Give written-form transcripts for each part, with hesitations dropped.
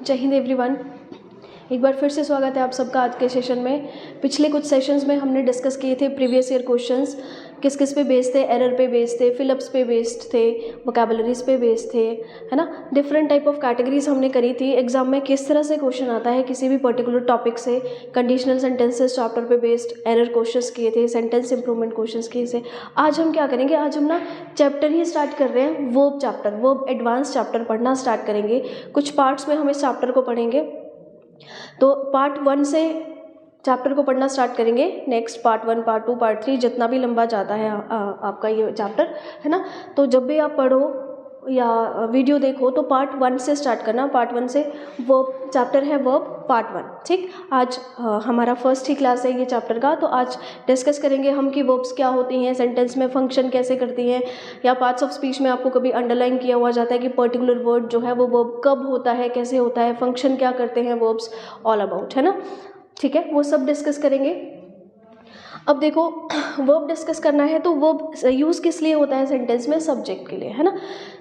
जय हिंद एवरीवन। एक बार फिर से स्वागत है आप सबका आज के सेशन में। पिछले कुछ सेशंस में हमने डिस्कस किए थे प्रीवियस ईयर क्वेश्चंस, किस किस पे बेस्ड थे, एरर पे बेस्ड थे, फिलअप्स पे बेस्ड थे, वोकैबुलरीज पे बेस्ड थे, है ना। डिफरेंट टाइप ऑफ कैटेगरीज हमने करी थी। एग्जाम में किस तरह से क्वेश्चन आता है किसी भी पर्टिकुलर टॉपिक से, कंडीशनल सेंटेंसेस चैप्टर पे बेस्ड एरर क्वेश्चंस किए थे, सेंटेंस इंप्रूवमेंट क्वेश्चंस किए थे। आज हम क्या करेंगे, आज हम ना चैप्टर ही स्टार्ट कर रहे हैं, verb chapter, verb advance chapter पढ़ना स्टार्ट करेंगे। कुछ पार्ट्स में हम इस चैप्टर को पढ़ेंगे। तो पार्ट 1 से चैप्टर को पढ़ना स्टार्ट करेंगे। नेक्स्ट पार्ट 1, पार्ट 2, पार्ट 3, जितना भी लंबा जाता है आपका ये चैप्टर, है ना। तो जब भी आप पढ़ो या वीडियो देखो तो पार्ट 1 से स्टार्ट करना। पार्ट 1 से वर्ब चैप्टर है, वर्ब पार्ट 1, ठीक। आज हमारा फर्स्ट ही क्लास है ये चैप्टर का। तो आज डिस्कस करेंगे हम कि वर्ब्स क्या होती हैं, सेंटेंस में फंक्शन कैसे करती हैं, या पार्ट्स ऑफ स्पीच में आपको कभी अंडरलाइन किया हुआ जाता है कि पर्टिकुलर वर्ड जो है वो वर्ब कब होता है, कैसे होता है, फंक्शन क्या करते हैं वर्ब्स, ऑल अबाउट, है ना। ठीक है, वो सब डिस्कस करेंगे। अब देखो, वर्ब डिस्कस करना है तो वर्ब यूज़ किस लिए होता है सेंटेंस में, सब्जेक्ट के लिए, है ना।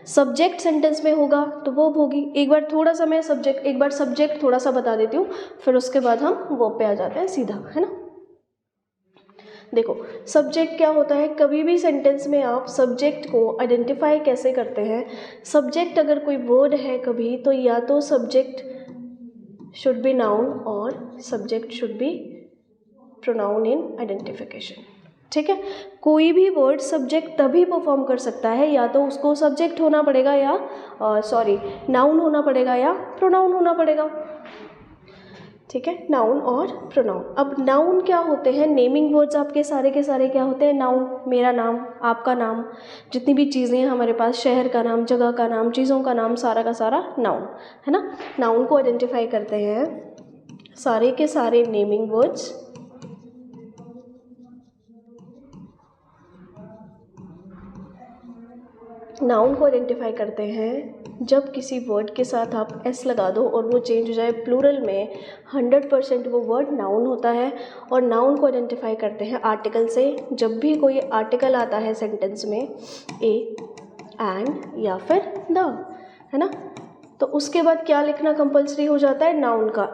सब्जेक्ट सेंटेंस में होगा तो वर्ब होगी। एक बार सब्जेक्ट थोड़ा सा बता देती हूँ, फिर उसके बाद हम वर्ब पे आ जाते हैं सीधा, है ना। देखो, सब्जेक्ट क्या होता है, कभी भी सेंटेंस में आप सब्जेक्ट को आइडेंटिफाई कैसे करते हैं। सब्जेक्ट अगर कोई वर्ड है कभी, तो या तो सब्जेक्ट शुड बी नाउन और subject should be pronoun in identification, ठीक है। कोई भी वर्ड सब्जेक्ट तभी परफॉर्म कर सकता है, या तो उसको सब्जेक्ट होना पड़ेगा या नाउन होना पड़ेगा या प्रोनाउन होना पड़ेगा, ठीक है। नाउन और प्रोनाउन। अब नाउन क्या होते हैं, नेमिंग वर्ड्स आपके सारे के सारे क्या होते हैं, नाउन। मेरा नाम, आपका नाम, जितनी भी चीज़ें हैं हमारे पास, शहर का नाम, जगह का नाम, चीज़ों का नाम, सारा का सारा नाउन, है ना। नाउन को आइडेंटिफाई करते हैं सारे के सारे नेमिंग वर्ड्स, नाउन को आइडेंटिफाई करते हैं जब किसी वर्ड के साथ आप एस लगा दो और वो चेंज हो जाए प्लूरल में, 100% वो वर्ड नाउन होता है। और नाउन को आइडेंटिफाई करते हैं आर्टिकल से। जब भी कोई आर्टिकल आता है सेंटेंस में, ए, एंड या फिर द, है ना, तो उसके बाद क्या लिखना कंपल्सरी हो जाता है, नाउन का।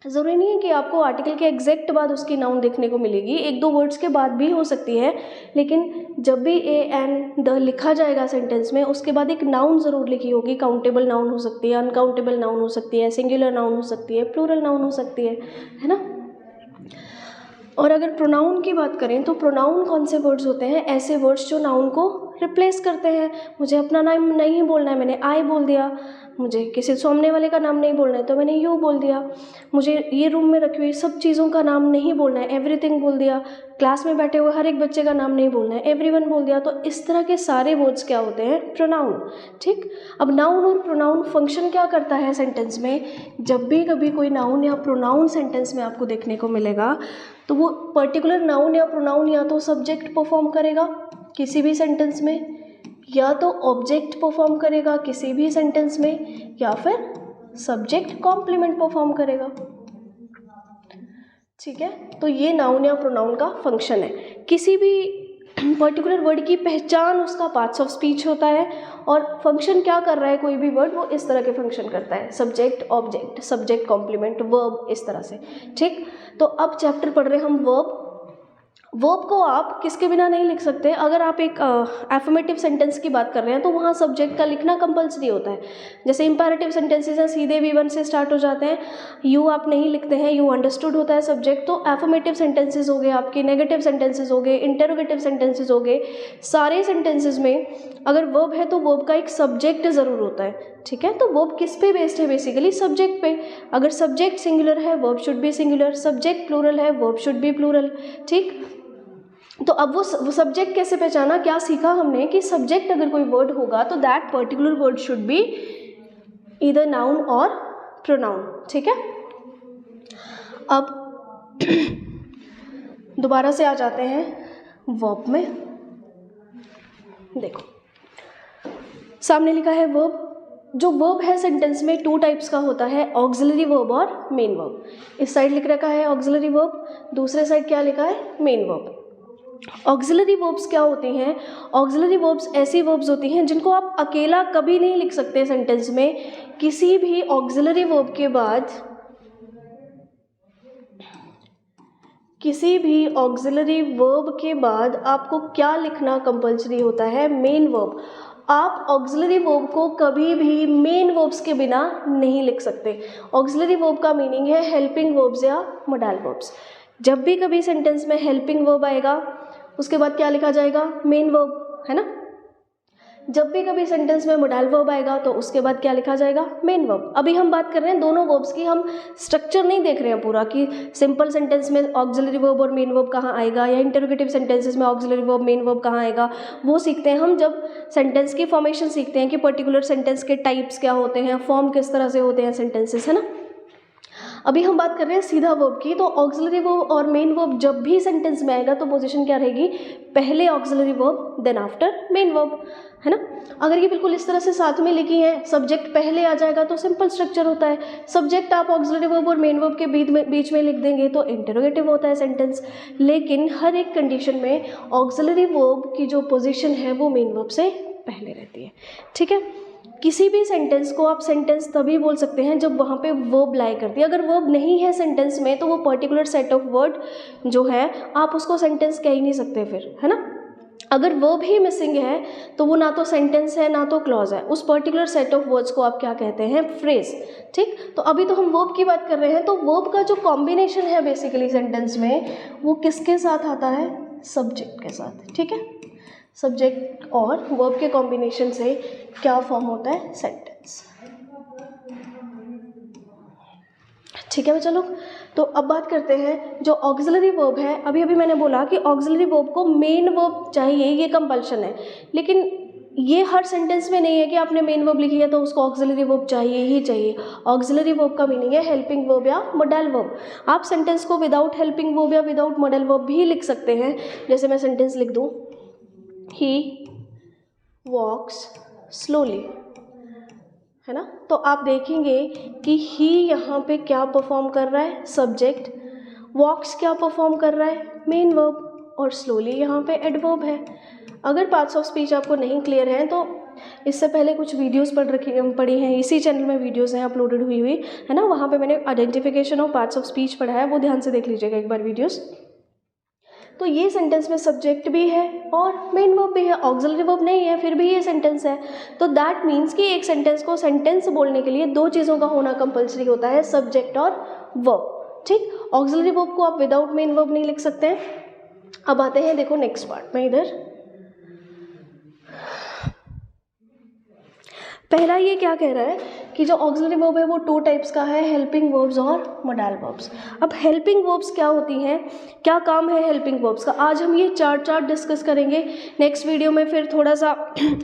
ज़रूरी नहीं है कि आपको आर्टिकल के एग्जैक्ट बाद उसकी नाउन देखने को मिलेगी, 1-2 वर्ड्स के बाद भी हो सकती है, लेकिन जब भी ए एंड द लिखा जाएगा सेंटेंस में, उसके बाद एक नाउन ज़रूर लिखी होगी। काउंटेबल नाउन हो सकती है, अनकाउंटेबल नाउन हो सकती है, सिंगुलर नाउन हो सकती है, प्लूरल नाउन हो सकती है ना। और अगर प्रोनाउन की बात करें तो प्रोनाउन कौन से वर्ड्स होते हैं, ऐसे वर्ड्स जो नाउन को रिप्लेस करते हैं। मुझे अपना नाम नहीं बोलना है, मैंने आई बोल दिया। मुझे किसी सामने वाले का नाम नहीं बोलना है तो मैंने यू बोल दिया। मुझे ये रूम में रखी हुई सब चीज़ों का नाम नहीं बोलना है, एवरीथिंग बोल दिया। क्लास में बैठे हुए हर एक बच्चे का नाम नहीं बोलना है, एवरीवन बोल दिया। तो इस तरह के सारे वर्ड्स क्या होते हैं, प्रोनाउन, ठीक। अब नाउन और प्रोनाउन फंक्शन क्या करता है सेंटेंस में, जब भी कभी कोई नाउन या प्रोनाउन सेंटेंस में आपको देखने को मिलेगा तो वो पर्टिकुलर नाउन या प्रोनाउन या तो सब्जेक्ट परफॉर्म करेगा किसी भी सेंटेंस में, या तो ऑब्जेक्ट परफॉर्म करेगा किसी भी सेंटेंस में, या फिर सब्जेक्ट कॉम्प्लीमेंट परफॉर्म करेगा, ठीक है। तो ये नाउन या प्रोनाउन का फंक्शन है। किसी भी पर्टिकुलर वर्ड की पहचान उसका पार्ट्स ऑफ स्पीच होता है, और फंक्शन क्या कर रहा है कोई भी वर्ड, वो इस तरह के फंक्शन करता है, subject, object, subject complement, verb, इस तरह से, ठीक। तो अब चैप्टर पढ़ रहे हैं हम वर्ब। वर्ब को आप किसके बिना नहीं लिख सकते। अगर आप एक एफर्मेटिव सेंटेंस की बात कर रहे हैं तो वहाँ सब्जेक्ट का लिखना कंपल्सरी होता है। जैसे इंपेरेटिव सेंटेंसेस हैं, सीधे V1 से स्टार्ट हो जाते हैं, यू आप नहीं लिखते हैं, यू अंडरस्टूड होता है सब्जेक्ट। तो एफर्मेटिव सेंटेंसेस हो गए आपके, नेगेटिव सेंटेंसेस हो गए, इंटरोगेटिव सेंटेंसेस हो गए। सारे सेंटेंसेस में अगर वर्ब है तो वर्ब का एक सब्जेक्ट ज़रूर होता है, ठीक है। तो वर्ब किस पे बेस्ड है, बेसिकली सब्जेक्ट पे। अगर सब्जेक्ट सिंगुलर है verb should be singular, subject plural है वर्ब शुड बी प्लूरल, ठीक। तो अब वो सब्जेक्ट कैसे पहचाना, क्या सीखा हमने कि सब्जेक्ट अगर कोई वर्ड होगा तो that particular word should be either noun और प्रोनाउन, ठीक है। अब दोबारा से आ जाते हैं वर्ब में। देखो, सामने लिखा है वर्ब। जो वर्ब है सेंटेंस में 2 टाइप्स का होता है, ऑक्सिलरी वर्ब और मेन वर्ब। इस साइड लिख रखा है ऑक्सिलरी वर्ब, दूसरे साइड क्या लिखा है, मेन वर्ब। ऑक्सिलरी वर्ब्स क्या होती हैं? ऑक्सिलरी वर्ब्स ऐसी वर्ब्स होती हैं जिनको आप अकेला कभी नहीं लिख सकते सेंटेंस में। किसी भी ऑक्सिलरी वर्ब के बाद, किसी भी ऑक्सिलरी वर्ब के बाद आपको क्या लिखना कंपल्सरी होता है? Main verb. आप ऑक्सिलरी वर्ब को कभी भी मेन वर्ब्स के बिना नहीं लिख सकते। ऑक्सिलरी वर्ब का मीनिंग है हेल्पिंग वर्ब्स या मोडाल वर्ब्स। जब भी कभी सेंटेंस में हेल्पिंग वर्ब आएगा उसके बाद क्या लिखा जाएगा? मेन वर्ब, है ना। जब भी कभी सेंटेंस में मोडाल वर्ब आएगा तो उसके बाद क्या लिखा जाएगा? Main verb. अभी हम बात कर रहे हैं दोनों वर्ब्स की, हम स्ट्रक्चर नहीं देख रहे हैं पूरा कि सिंपल सेंटेंस में ऑक्सिलरी वर्ब और मेन वर्ब कहाँ आएगा, या इंटरोगेटिव सेंटेंसेस में ऑक्सिलरी वर्ब मेन वर्ब कहाँ आएगा। वो सीखते हैं हम जब सेंटेंस की फॉर्मेशन सीखते हैं कि पर्टिकुलर सेंटेंस के टाइप्स क्या होते हैं, फॉर्म किस तरह से होते हैं सेंटेंसेस, है ना। अभी हम बात कर रहे हैं सीधा वर्ब की। तो ऑक्सिलरी वर्ब और मेन वर्ब जब भी सेंटेंस में आएगा तो पोजीशन क्या रहेगी? पहले auxiliary verb then after main verb, है ना। अगर ये बिल्कुल इस तरह से साथ में लिखी है, सब्जेक्ट पहले आ जाएगा तो सिंपल स्ट्रक्चर होता है। सब्जेक्ट आप ऑक्सिलरी वर्ब और मेन वर्ब के बीच में लिख देंगे तो इंटरोगेटिव होता है सेंटेंस। लेकिन हर एक कंडीशन में ऑक्सिलरी वर्ब की जो पोजीशन है वो मेन वर्ब से पहले रहती है, ठीक है। किसी भी सेंटेंस को आप सेंटेंस तभी बोल सकते हैं जब वहाँ पे वर्ब लाई करती है। अगर वर्ब नहीं है सेंटेंस में तो वो पर्टिकुलर सेट ऑफ वर्ड जो है आप उसको सेंटेंस कह ही नहीं सकते फिर, है ना। अगर वर्ब ही मिसिंग है तो वो ना तो सेंटेंस है ना तो क्लॉज है। उस पर्टिकुलर सेट ऑफ वर्ड्स को आप क्या कहते हैं? फ्रेज, ठीक। तो अभी तो हम वर्ब की बात कर रहे हैं, तो वर्ब का जो कॉम्बिनेशन है बेसिकली सेंटेंस में वो किसके साथ आता है? सब्जेक्ट के साथ, ठीक है। सब्जेक्ट और वर्ब के कॉम्बिनेशन से क्या फॉर्म होता है? सेंटेंस, ठीक है। चलो तो अब बात करते हैं जो ऑक्सिलरी वर्ब है। अभी मैंने बोला कि ऑक्सिलरी वर्ब को मेन वर्ब चाहिए, ये कंपल्शन है। लेकिन ये हर सेंटेंस में नहीं है कि आपने मेन वर्ब लिखी है तो उसको ऑक्सिलरी वर्ब चाहिए ही चाहिए। ऑक्सिलरी वर्ब का मीनिंग है हेल्पिंग वर्ब या मोडल वर्ब। आप सेंटेंस को विदाउट हेल्पिंग वर्ब या विदाउट मोडल वर्ब भी लिख सकते हैं। जैसे मैं सेंटेंस लिख दूँ, ही वॉक्स स्लोली, है ना। तो आप देखेंगे कि ही यहाँ पे क्या परफॉर्म कर रहा है? सब्जेक्ट। वॉक्स क्या परफॉर्म कर रहा है? Main verb. और स्लोली यहाँ पे एडवर्ब है। अगर पार्ट्स ऑफ स्पीच आपको नहीं क्लियर हैं तो इससे पहले कुछ वीडियोस पढ़ी हैं, इसी चैनल में वीडियोस हैं अपलोडेड हुई है ना। वहाँ पे मैंने identification of parts of speech पढ़ा है, वो ध्यान से देख लीजिएगा एक बार वीडियोस। तो ये सेंटेंस में सब्जेक्ट भी है और मेन वर्ब भी है, ऑक्सिलरी वर्ब नहीं है फिर भी ये सेंटेंस है। तो दैट मीन्स कि एक सेंटेंस को सेंटेंस बोलने के लिए दो चीज़ों का होना कंपल्सरी होता है, सब्जेक्ट और वर्ब, ठीक। ऑक्सिलरी वर्ब को आप विदाउट मेन वर्ब नहीं लिख सकते हैं। अब आते हैं, देखो नेक्स्ट पार्ट में, इधर पहला ये क्या कह रहा है कि जो ऑक्सिलरी वर्ब है वो टू टाइप्स का है, हेल्पिंग वर्ब्स और मोडाल वर्ब्स। अब हेल्पिंग वर्ब्स क्या होती हैं, क्या काम है हेल्पिंग वर्ब्स का, आज हम ये चार्ट डिस्कस करेंगे। नेक्स्ट वीडियो में फिर थोड़ा सा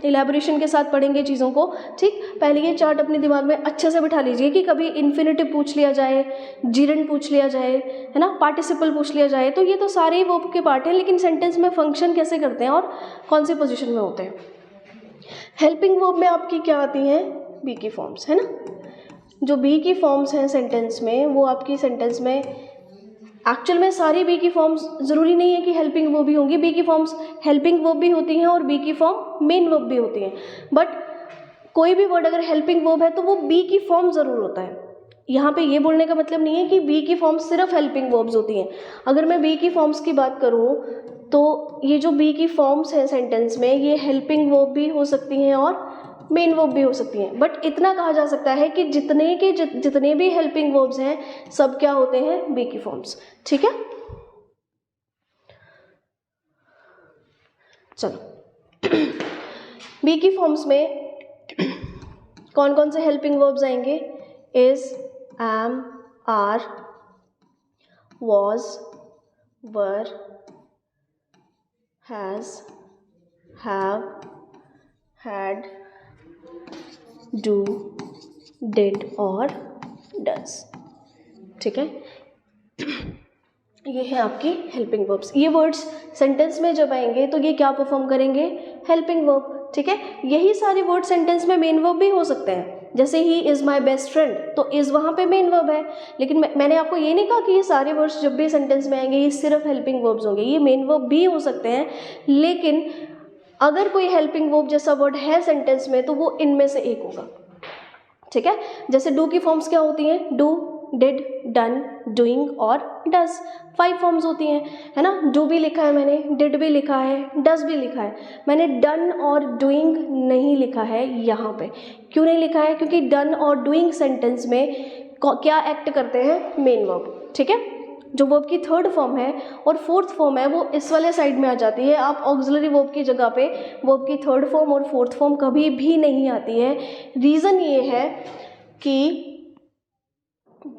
इलेबोरेशन के साथ पढ़ेंगे चीज़ों को, ठीक। पहले ये चार्ट अपने दिमाग में अच्छे से बिठा लीजिए कि कभी इन्फिनेटिव पूछ लिया जाए, जीरेंड पूछ लिया जाए, है ना, पार्टिसिपल पूछ लिया जाए, तो ये तो सारे ही वर्ब के पार्ट हैं, लेकिन सेंटेंस में फंक्शन कैसे करते हैं और कौन सी पोजिशन में होते हैं। हेल्पिंग वर्ब में आपकी क्या आती हैं? बी की फॉर्म्स, है ना। जो बी की फॉर्म्स हैं सेंटेंस में वो आपकी सेंटेंस में एक्चुअल में सारी बी की फॉर्म्स ज़रूरी नहीं है कि हेल्पिंग वर्ब भी होंगी। बी की फॉर्म्स हेल्पिंग वर्ब भी होती हैं और बी की फॉर्म मेन वर्ब भी होती हैं। बट कोई भी वर्ड अगर हेल्पिंग वर्ब है तो वो बी की फॉर्म ज़रूर होता है। यहाँ पे ये बोलने का मतलब नहीं है कि बी की फॉर्म्स सिर्फ हेल्पिंग वर्ब्स होती हैं। अगर मैं बी की फॉर्म्स की बात करूँ तो ये जो बी की फॉर्म्स हैं सेंटेंस में ये हेल्पिंग वर्ब भी हो सकती हैं और मेन वर्ब भी हो सकती हैं। बट इतना कहा जा सकता है कि जितने भी हेल्पिंग वर्ब्स हैं सब क्या होते हैं? बी की फॉर्म्स, ठीक है। चलो बी की फॉर्म्स में कौन कौन से हेल्पिंग वर्ब्स आएंगे? Is, am, are, was, were, has, have, had, do, did और does, ठीक है। ये है आपकी हेल्पिंग वर्ब्स। ये वर्ड्स सेंटेंस में जब आएंगे तो ये क्या परफॉर्म करेंगे? हेल्पिंग वर्ब, ठीक है। यही सारे वर्ड सेंटेंस में मेन वर्ब भी हो सकते हैं, जैसे he is my best friend, तो इज़ वहाँ पे मेन वर्ब है, लेकिन मैंने आपको ये नहीं कहा कि ये सारे वर्ड्स जब भी सेंटेंस में आएंगे ये सिर्फ हेल्पिंग वर्ब्स होंगे, ये मेन वर्ब भी हो सकते हैं, लेकिन अगर कोई हेल्पिंग वर्ब जैसा वर्ड है सेंटेंस में तो वो इनमें से एक होगा, ठीक है। जैसे डू की फॉर्म्स क्या होती हैं, डू, डिड, डन, डूइंग और डज, 5 फॉर्म्स होती हैं, है ना। डू भी लिखा है मैंने, डिड भी लिखा है, डज भी लिखा है, मैंने डन और डूइंग नहीं लिखा है यहाँ पे। क्यों नहीं लिखा है, क्योंकि डन और डूइंग सेंटेंस में क्या एक्ट करते हैं, मेन वर्ब, ठीक है। जो वर्ब की थर्ड फॉर्म है और फोर्थ फॉर्म है वो इस वाले साइड में आ जाती है। आप ऑक्सिलरी वर्ब की जगह पे वर्ब की थर्ड फॉर्म और फोर्थ फॉर्म कभी भी नहीं आती है। रीज़न ये है कि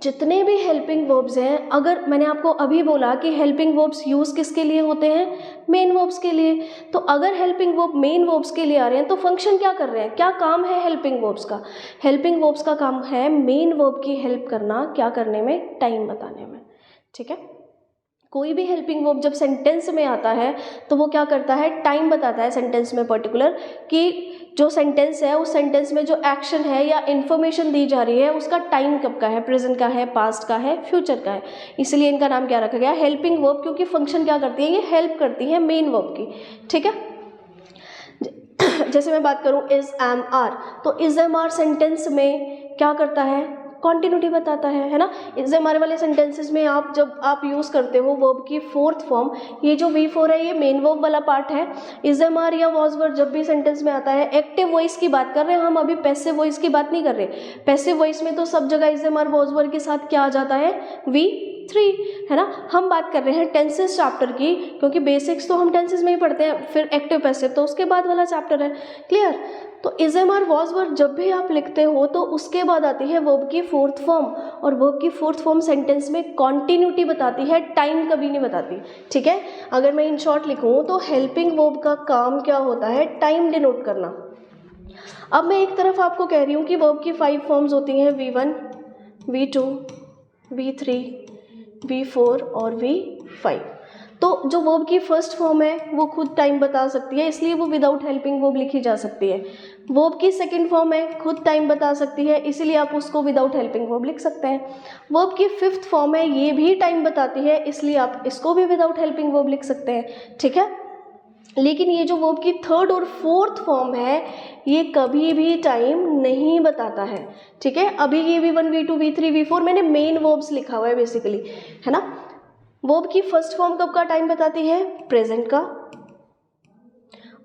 जितने भी हेल्पिंग वर्ब्स हैं, अगर मैंने आपको अभी बोला कि हेल्पिंग वर्ब्स यूज़ किसके लिए होते हैं, मेन वर्ब्स के लिए, तो अगर हेल्पिंग वर्ब मेन वर्ब्स के लिए आ रहे हैं तो फंक्शन क्या कर रहे हैं, क्या काम है हेल्पिंग वर्ब्स का, हेल्पिंग वर्ब्स का काम है मेन वर्ब की हेल्प करना, क्या करने में, टाइम बताने में, ठीक है। कोई भी हेल्पिंग वर्ब जब सेंटेंस में आता है तो वो क्या करता है, टाइम बताता है सेंटेंस में पर्टिकुलर, कि जो सेंटेंस है उस सेंटेंस में जो एक्शन है या इन्फॉर्मेशन दी जा रही है उसका टाइम कब का है, प्रेजेंट का है, पास्ट का है, फ्यूचर का है। इसलिए इनका नाम क्या रखा गया, हेल्पिंग वर्ब, क्योंकि फंक्शन क्या करती है, ये हेल्प करती है मेन वर्ब की, ठीक है। जैसे मैं बात करूँ इज, एम, आर, तो इज, एम, आर सेंटेंस में क्या करता है, कॉन्टिन्यूटी बताता है ना। इज, एम, आर वाले सेंटेंसेस में आप जब आप यूज़ करते हो वर्ब की फोर्थ फॉर्म, ये जो V4 है ये मेन वर्ब वाला पार्ट है। इज, एम, आर या वॉज वर्ड जब भी सेंटेंस में आता है, एक्टिव वॉइस की बात कर रहे हैं हम, अभी पैसिव वॉइस की बात नहीं कर रहे। पैसिव वॉइस में तो सब जगह is, am, are, was word के साथ क्या आ जाता है, V3, है ना। हम बात कर रहे हैं टेंसेस चैप्टर की, क्योंकि बेसिक्स तो हम टेंसेस में ही पढ़ते हैं, फिर एक्टिव पैसिव तो उसके बाद वाला चैप्टर है, क्लियर। तो is, am, are, was word जब भी आप लिखते हो तो उसके बाद आती है वर्ब की फोर्थ फॉर्म, और वर्ब की फोर्थ फॉर्म सेंटेंस में कॉन्टिन्यूटी बताती है, टाइम कभी नहीं बताती, ठीक है। अगर मैं इन शॉर्ट लिखूँ तो हेल्पिंग वर्ब का काम क्या होता है, टाइम डिनोट करना। अब मैं एक तरफ आपको कह रही हूँ कि वर्ब की 5 फॉर्म्स होती हैं, V1, V2, V3, V4 और V5। तो जो वर्ब की फर्स्ट फॉर्म है वो खुद टाइम बता सकती है, इसलिए वो विदाउट हेल्पिंग वर्ब लिखी जा सकती है। वर्ब की सेकंड फॉर्म है, खुद टाइम बता सकती है, इसीलिए आप उसको विदाउट हेल्पिंग वर्ब लिख सकते हैं। वर्ब की फिफ्थ फॉर्म है, ये भी टाइम बताती है, इसलिए आप इसको भी विदाउट हेल्पिंग वर्ब लिख सकते हैं, ठीक है। लेकिन ये जो वर्ब की थर्ड और फोर्थ फॉर्म है ये कभी भी टाइम नहीं बताता है, ठीक है। अभी ये V1, V2, V3, V4 मैंने मेन वर्ब्स लिखा हुआ है बेसिकली, है ना। वर्ब की फर्स्ट फॉर्म कब का टाइम बताती है, प्रेजेंट का।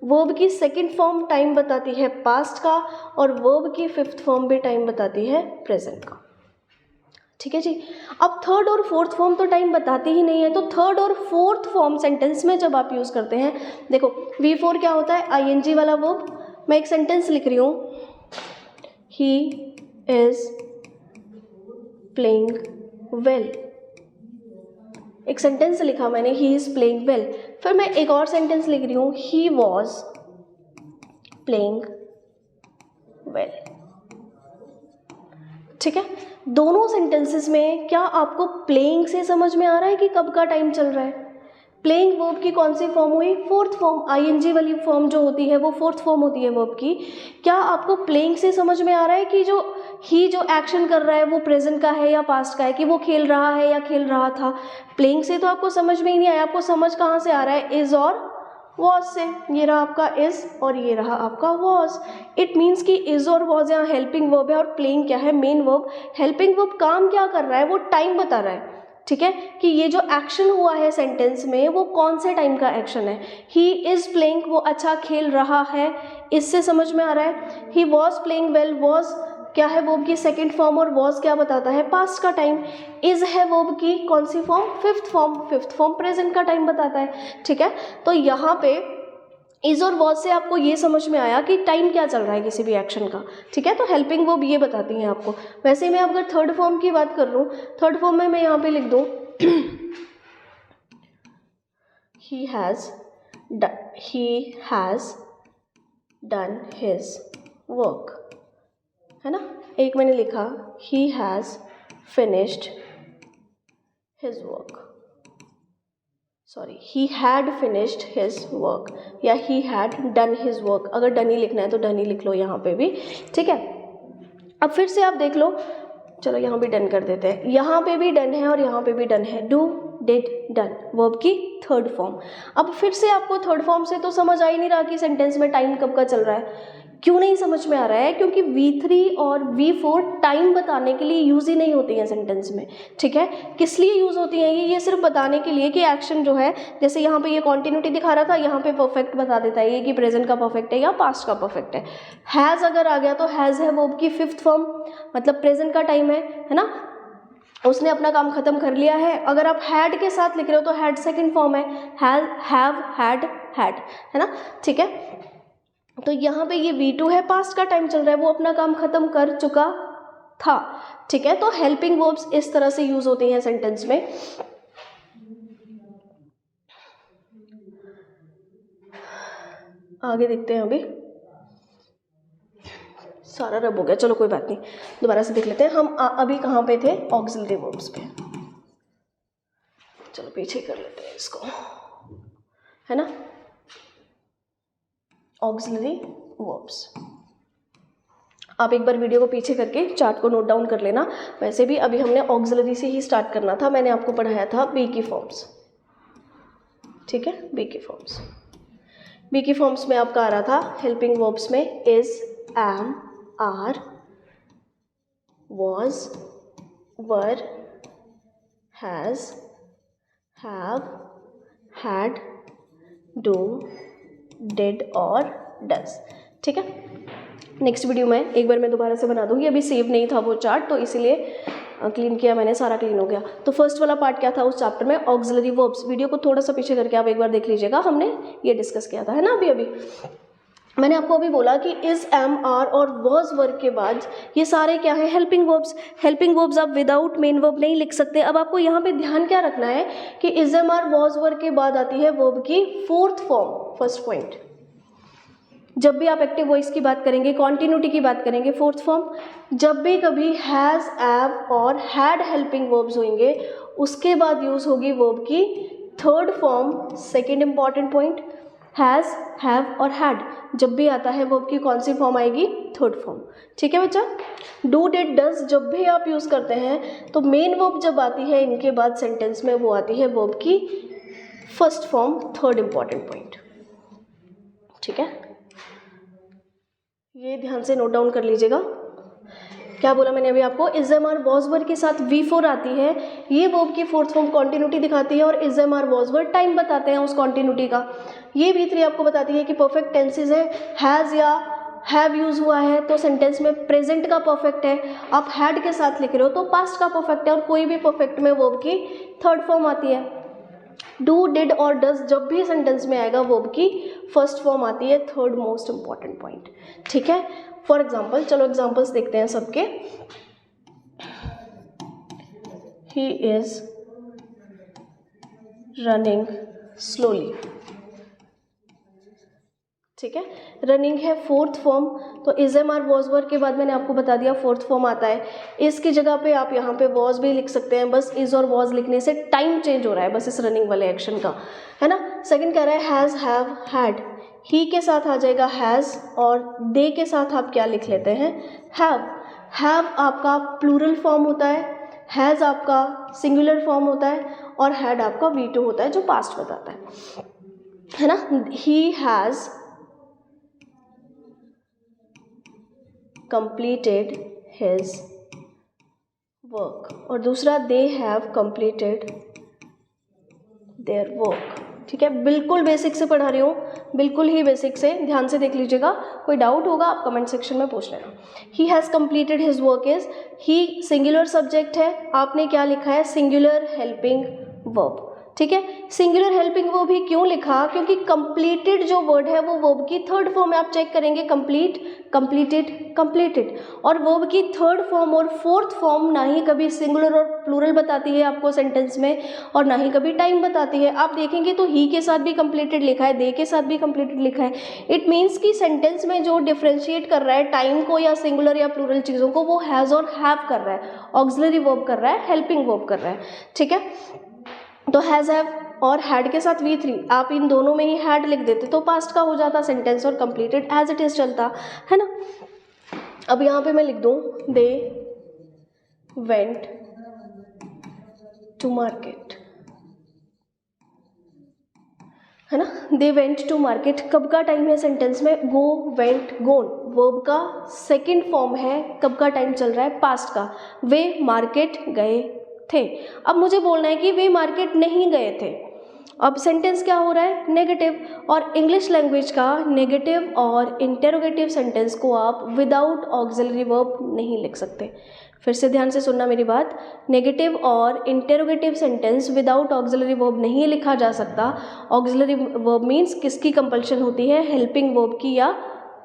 वर्ब की सेकंड फॉर्म टाइम बताती है पास्ट का, और वर्ब की फिफ्थ फॉर्म भी टाइम बताती है प्रेजेंट का, ठीक है जी। अब थर्ड और फोर्थ फॉर्म तो टाइम बताती ही नहीं है, तो थर्ड और फोर्थ फॉर्म सेंटेंस में जब आप यूज़ करते हैं, देखो V4 क्या होता है, ING वाला वर्ब। मैं एक सेंटेंस लिख रही हूँ, ही इज प्लेइंग वेल, एक सेंटेंस लिखा मैंने, ही इज प्लेइंग वेल। फिर मैं एक और सेंटेंस लिख रही हूँ, ही वॉज प्लेइंग वेल, ठीक है। दोनों सेंटेंसेस में क्या आपको प्लेइंग से समझ में आ रहा है कि कब का टाइम चल रहा है। प्लेइंग वर्ब की कौन सी फॉर्म हुई, फोर्थ फॉर्म, ING वाली फॉर्म जो होती है वो फोर्थ फॉर्म होती है वर्ब की। क्या आपको प्लेइंग से समझ में आ रहा है कि जो एक्शन कर रहा है वो प्रेजेंट का है या पास्ट का है, कि वो खेल रहा है या खेल रहा था। प्लेइंग से तो आपको समझ में ही नहीं आया, आपको समझ कहाँ से आ रहा है, इज और वॉज से। ये रहा आपका इज और ये रहा आपका वॉज। इट मीन्स कि इज और वॉज यहाँ हेल्पिंग वर्ब है और प्लेइंग क्या है, मेन वर्ब। हेल्पिंग वर्ब काम क्या कर रहा है, वो टाइम बता रहा है, ठीक है, कि ये जो एक्शन हुआ है सेंटेंस में वो कौन से टाइम का एक्शन है। ही इज प्लेइंग, वो अच्छा खेल रहा है, इससे समझ में आ रहा है। He was playing well, was क्या है वर्ब की सेकंड फॉर्म, और वॉज क्या बताता है, पास्ट का टाइम। इज है वर्ब की कौन सी फॉर्म, फिफ्थ फॉर्म प्रेजेंट का टाइम बताता है, ठीक है। तो यहाँ पे इज और वॉज से आपको ये समझ में आया कि टाइम क्या चल रहा है किसी भी एक्शन का, ठीक है। तो हेल्पिंग वर्ब ये बताती हैं आपको। वैसे ही मैं अगर थर्ड फॉर्म की बात कर रहा हूँ, थर्ड फॉर्म में मैं यहाँ पे लिख दूँ he has done his work, है ना। एक मैंने लिखा he has finished his work, he had finished his work या he had done his work। अगर done ही लिखना है तो done ही लिख लो यहाँ पे भी, ठीक है। अब फिर से आप देख लो, चलो यहाँ भी डन कर देते हैं, यहाँ पे भी डन है और यहाँ पे भी डन है, डू डिड डन, वर्ब की थर्ड फॉर्म। अब फिर से आपको थर्ड फॉर्म से तो समझ आ ही नहीं रहा कि सेंटेंस में टाइम कब का चल रहा है। क्यों नहीं समझ में आ रहा है? क्योंकि V3 और V4 टाइम बताने के लिए यूज़ ही नहीं होती हैं सेंटेंस में, ठीक है। किस लिए यूज़ होती हैं ये सिर्फ बताने के लिए कि एक्शन जो है, जैसे यहाँ पे ये कॉन्टिन्यूटी दिखा रहा था, यहाँ पे परफेक्ट बता देता है ये कि प्रेजेंट का परफेक्ट है या पास्ट का परफेक्ट है। हैज़ अगर आ गया तो हैज़ है वर्ब की फिफ्थ फॉर्म, मतलब प्रेजेंट का टाइम है ना, उसने अपना काम खत्म कर लिया है। अगर आप हैड के साथ लिख रहे हो तो हैड सेकंड फॉर्म है, हैव हैड, है ना, ठीक है। तो यहाँ पे ये V2 है, पास्ट का टाइम चल रहा है, वो अपना काम खत्म कर चुका था, ठीक है। तो हेल्पिंग वर्ब्स इस तरह से यूज होती हैं सेंटेंस में। आगे देखते हैं, अभी सारा रब हो गया, चलो कोई बात नहीं, दोबारा से देख लेते हैं। हम अभी कहाँ पे थे? ऑक्सिलरी वर्ब्स पे। चलो पीछे कर लेते हैं इसको, है ना, ऑक्सिलरी वर्ब्स। आप एक बार वीडियो को पीछे करके चार्ट को नोट डाउन कर लेना। वैसे भी अभी हमने ऑक्सिलरी से ही स्टार्ट करना था, मैंने आपको पढ़ाया था बी की फॉर्म्स, ठीक है, बी की फॉर्म्स। बी की फॉर्म्स में आपका आ रहा था हेल्पिंग वर्ब्स में is, am, are, was, were, has, have, had, do, did और does, ठीक है। नेक्स्ट वीडियो में एक बार मैं दोबारा से बना दूंगी, अभी सेव नहीं था वो चार्ट तो इसीलिए क्लीन किया मैंने, सारा क्लीन हो गया। तो फर्स्ट वाला पार्ट क्या था उस चैप्टर में? Auxiliary verbs. वीडियो को थोड़ा सा पीछे करके आप एक बार देख लीजिएगा, हमने ये डिस्कस किया था, है ना। अभी मैंने आपको अभी बोला कि इज, एम, आर और वॉज वर्ब के बाद ये सारे क्या है? Helping verbs. हेल्पिंग वर्ब्स आप विदाउट मेन वर्ब नहीं लिख सकते। अब आपको यहाँ पे ध्यान क्या रखना है कि is, am, are, was verb के बाद आती है वर्ब की फोर्थ फॉर्म। फर्स्ट पॉइंट, जब भी आप एक्टिव वॉइस की बात करेंगे, कॉन्टिन्यूटी की बात करेंगे, फोर्थ फॉर्म। जब भी कभी हैज़, हैव और हैड हेल्पिंग वर्ब्स होंगे उसके बाद यूज होगी वर्ब की third form. Second important point, has, have और हैड जब भी आता है वर्ब की कौन सी फॉर्म आएगी? थर्ड फॉर्म, ठीक है बच्चा। डू, डिड, डज जब भी आप यूज़ करते हैं तो मेन वर्ब जब आती है इनके बाद सेंटेंस में वो आती है वर्ब की first form, third important point, ठीक है। ये ध्यान से नोट डाउन कर लीजिएगा। क्या बोला मैंने अभी आपको? Is, am, are, was verb के साथ V4 आती है, ये वर्ब की फोर्थ फॉर्म कॉन्टिन्यूटी दिखाती है और is, am, are, was verb time बताते हैं उस कॉन्टिन्यूटी का। ये V3 आपको बताती है कि परफेक्ट टेंसेज है, हैज़ या हैव यूज हुआ है तो सेंटेंस में प्रेजेंट का परफेक्ट है, आप हैड के साथ लिख रहे हो तो पास्ट का परफेक्ट है, और कोई भी परफेक्ट में वर्ब की थर्ड फॉर्म आती है। डू, डिड और डज जब भी सेंटेंस में आएगा वर्ब की फर्स्ट फॉर्म आती है, थर्ड मोस्ट इंपॉर्टेंट पॉइंट, ठीक है। फॉर एग्जाम्पल, चलो एग्जाम्पल्स देखते हैं सबके। ही इज रनिंग स्लोली, ठीक है। रनिंग है फोर्थ फॉर्म, तो is, am, are, was verb के बाद मैंने आपको बता दिया फोर्थ फॉर्म आता है। इसकी जगह पे आप यहाँ पे वॉज भी लिख सकते हैं, बस इज और वॉज लिखने से टाइम चेंज हो रहा है बस इस रनिंग वाले एक्शन का, है ना। सेकंड कह रहा है हैज़, हैव, हैड, ही के साथ आ जाएगा हैज़ और दे के साथ आप क्या लिख लेते हैं? हैव। हैव आपका प्लूरल फॉर्म होता है, हैज़ आपका सिंगुलर फॉर्म होता है और हैड आपका V2 होता है जो पास्ट बताता है ना। He has completed his work और दूसरा they have completed their work, ठीक है। बिल्कुल बेसिक से पढ़ा रही हूँ, बिल्कुल ही बेसिक से, ध्यान से देख लीजिएगा। कोई डाउट होगा आप कमेंट सेक्शन में पूछ लेना। he has completed his work is, he singular subject है, आपने क्या लिखा है? सिंगुलर हेल्पिंग वर्ब, ठीक है। सिंगुलर हेल्पिंग वर्ब ही क्यों लिखा? क्योंकि कंप्लीटेड जो वर्ड है वो वर्ब की थर्ड फॉर्म है। आप चेक करेंगे कंप्लीट, कंप्लीटेड, कंप्लीटेड, और वर्ब की थर्ड फॉर्म और फोर्थ फॉर्म ना ही कभी सिंगुलर और प्लूरल बताती है आपको सेंटेंस में और ना ही कभी टाइम बताती है। आप देखेंगे तो ही के साथ भी कंप्लीटेड लिखा है, दे के साथ भी कंप्लीटेड लिखा है। इट मीन्स कि सेंटेंस में जो डिफ्रेंशिएट कर रहा है टाइम को या सिंगुलर या प्लूरल चीज़ों को वो हैज़ और हैव कर रहा है, ऑक्सिलरी वर्ब कर रहा है, हेल्पिंग वर्ब कर रहा है, ठीक है। तो हैज़, हैव और हैड के साथ V3, आप इन दोनों में ही हैड लिख देते तो पास्ट का हो जाता सेंटेंस और कंप्लीटेड एज इट इज चलता, है ना। अब यहाँ पे मैं लिख दूँ दे वेंट टू मार्केट, है ना। दे वेंट टू मार्केट कब का टाइम है सेंटेंस में? गो, वेंट, गोन वर्ब का सेकंड फॉर्म है। कब का टाइम चल रहा है? पास्ट का। वे मार्केट गए थे। अब मुझे बोलना है कि वे मार्केट नहीं गए थे। अब सेंटेंस क्या हो रहा है? नेगेटिव। और इंग्लिश लैंग्वेज का नेगेटिव और इंटेरोगेटिव सेंटेंस को आप विदाउट ऑक्सिलरी वर्ब नहीं लिख सकते। फिर से ध्यान से सुनना मेरी बात, नेगेटिव और interrogative sentence without auxiliary verb नहीं लिखा जा सकता। ऑक्सिलरी वर्ब मीन्स किसकी कंपल्शन होती है? हेल्पिंग वर्ब की या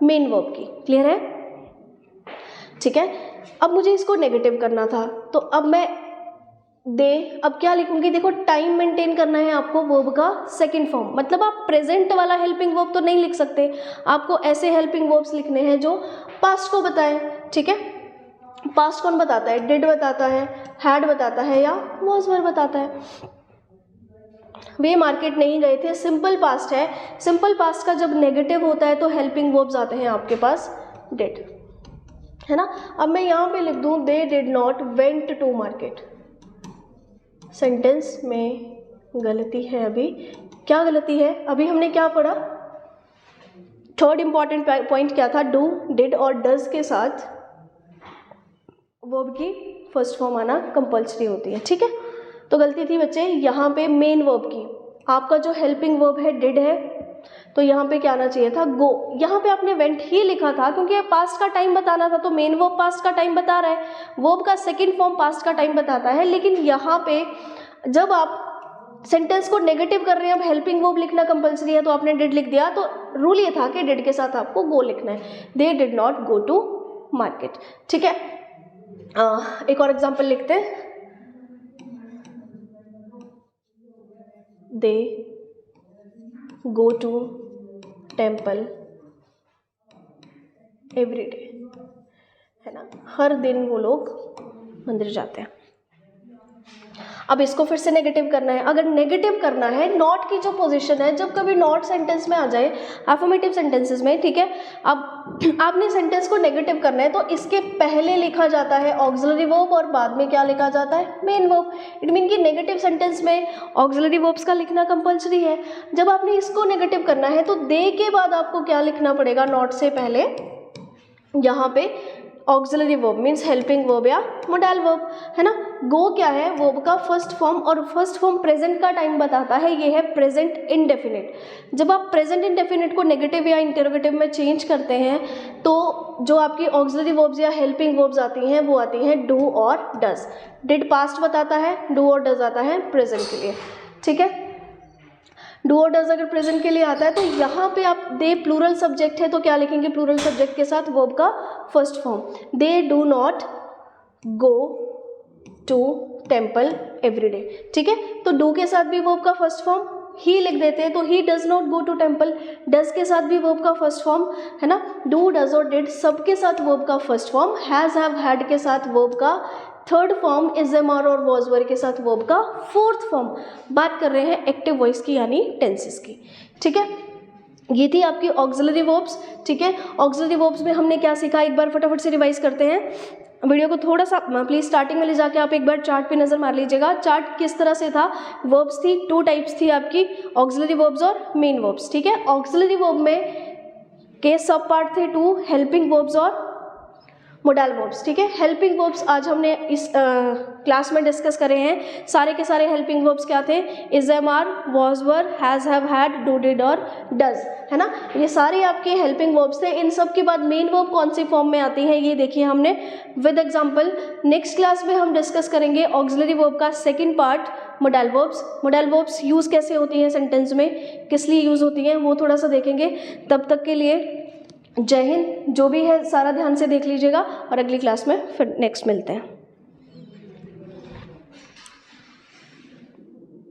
मेन वर्ब की। क्लियर है? ठीक है। अब मुझे इसको नेगेटिव करना था, तो अब मैं अब क्या लिखूंगी? देखो, टाइम मेंटेन करना है आपको वर्ब का सेकंड फॉर्म, मतलब आप प्रेजेंट वाला हेल्पिंग वर्ब तो नहीं लिख सकते, आपको ऐसे हेल्पिंग वर्ब्स लिखने हैं जो पास्ट को बताएं। ठीक है, पास्ट कौन बताता है? डिड बताता है, हैड बताता है या वॉज वर बताता है। वे मार्केट नहीं गए थे सिंपल पास्ट है। सिंपल पास्ट का जब नेगेटिव होता है तो हेल्पिंग वर्ब्स आते हैं आपके पास डिड, है ना। अब मैं यहाँ पे लिख दूँ they did not went to market. Sentence में गलती है। अभी क्या गलती है? अभी हमने क्या पढ़ा? थर्ड इंपॉर्टेंट पॉइंट क्या था? डू, डिड और डज के साथ वर्ब की फर्स्ट फॉर्म आना कंपल्सरी होती है। ठीक है, तो गलती थी बच्चे यहाँ पे मेन वर्ब की। आपका जो हेल्पिंग वर्ब है डिड है, तो यहाँ पे क्या आना चाहिए था? गो। यहाँ पे आपने वेंट ही लिखा था क्योंकि पास्ट का टाइम बताना था, तो मेन वर्ब पास्ट का टाइम बता रहा है, वर्ब का सेकंड फॉर्म पास्ट का टाइम बताता है। लेकिन यहाँ पे जब आप सेंटेंस को नेगेटिव कर रहे हैं, अब हेल्पिंग वर्ब लिखना कंपल्सरी है, तो आपने डिड लिख दिया, तो रूल ये था कि डिड के साथ आपको गो लिखना है। They did not go to market. ठीक है, एक और एग्जाम्पल लिखते हैं। They go to temple every day, है ना, हर दिन वो लोग मंदिर जाते हैं। अब इसको फिर से नेगेटिव करना है। अगर नेगेटिव करना है, नॉट की जो पोजीशन है, जब कभी नॉट सेंटेंस में आ जाए अफर्मेटिव सेंटेंसेस में, ठीक है, अब आपने सेंटेंस को नेगेटिव करना है तो इसके पहले लिखा जाता है ऑक्सिलरी वर्ब और बाद में क्या लिखा जाता है? Main verb. इट मीन कि नेगेटिव सेंटेंस में ऑक्सिलरी वर्ब्स का लिखना कंपल्सरी है। जब आपने इसको नेगेटिव करना है तो दे के बाद आपको क्या लिखना पड़ेगा? नॉट से पहले यहाँ पे auxiliary verb means helping verb या मोडाल वर्ब, है ना। गो क्या है? वर्ब का फर्स्ट फॉर्म, और फर्स्ट फॉर्म प्रेजेंट का टाइम बताता है, ये है प्रेजेंट इंडेफिनिट। जब आप प्रेजेंट इंडेफिनिट को नेगेटिव या इंटरोगेटिव में चेंज करते हैं तो जो आपकी ऑक्सिलरी वर्ब्स या हेल्पिंग वर्ब्स आती हैं वो आती हैं डू और डज। डिड पास्ट बताता है, डू और डज आता है प्रेजेंट के लिए। ठीक है, डू और डज अगर प्रेजेंट के लिए आता है तो यहाँ पे आप दे प्लूरल सब्जेक्ट है तो क्या लिखेंगे? प्लूरल सब्जेक्ट के साथ वर्ब का first form. They do not go to temple every day. ठीक है, तो डू के साथ भी वर्ब का फर्स्ट फॉर्म ही लिख देते हैं, तो he does not go to temple. Does के साथ भी वर्ब का फर्स्ट फॉर्म, है ना। डू, डज और डिड सबके साथ वर्ब का first form. Has, have, had के साथ वर्ब का third form. Is, am, are और वॉज वर के साथ वर्ब का फोर्थ फॉर्म। बात कर रहे हैं एक्टिव वॉइस की यानी टेंसेस की। ठीक है, ये थी आपकी ऑक्सिलरी वर्ब्स। ठीक है, ऑक्सिलरी वर्ब्स में हमने क्या सीखा, एक बार फटाफट से रिवाइज करते हैं। वीडियो को थोड़ा सा प्लीज स्टार्टिंग में ले जाके आप एक बार चार्ट पे नजर मार लीजिएगा। चार्ट किस तरह से था? वर्ब्स थी, टू टाइप्स थी आपकी, ऑक्सिलरी वर्ब्स और मेन वर्ब्स। ठीक है, ऑक्सिलरी वर्ब में के सब पार्ट थे टू, हेल्पिंग वर्ब्स और मोडाल वर्ब्स। ठीक है, हेल्पिंग वर्ब्स आज हमने इस क्लास में डिस्कस करे हैं। सारे के सारे हेल्पिंग वर्ब्स क्या थे? Is, am, are, was were, has, have, had, do, did और डज, है ना। ये सारे आपके हेल्पिंग वर्ब्स थे। इन सब के बाद मेन वर्ब कौन सी फॉर्म में आती है ये देखिए हमने विद एग्जाम्पल। नेक्स्ट क्लास में हम डिस्कस करेंगे ऑक्सिलरी वर्ब का second part, modal verbs. Modal verbs use कैसे होती हैं सेंटेंस में, किस लिए यूज़ होती हैं, वो थोड़ा सा देखेंगे। तब तक के लिए जय हिंद। जो भी है सारा ध्यान से देख लीजिएगा और अगली क्लास में फिर नेक्स्ट मिलते हैं।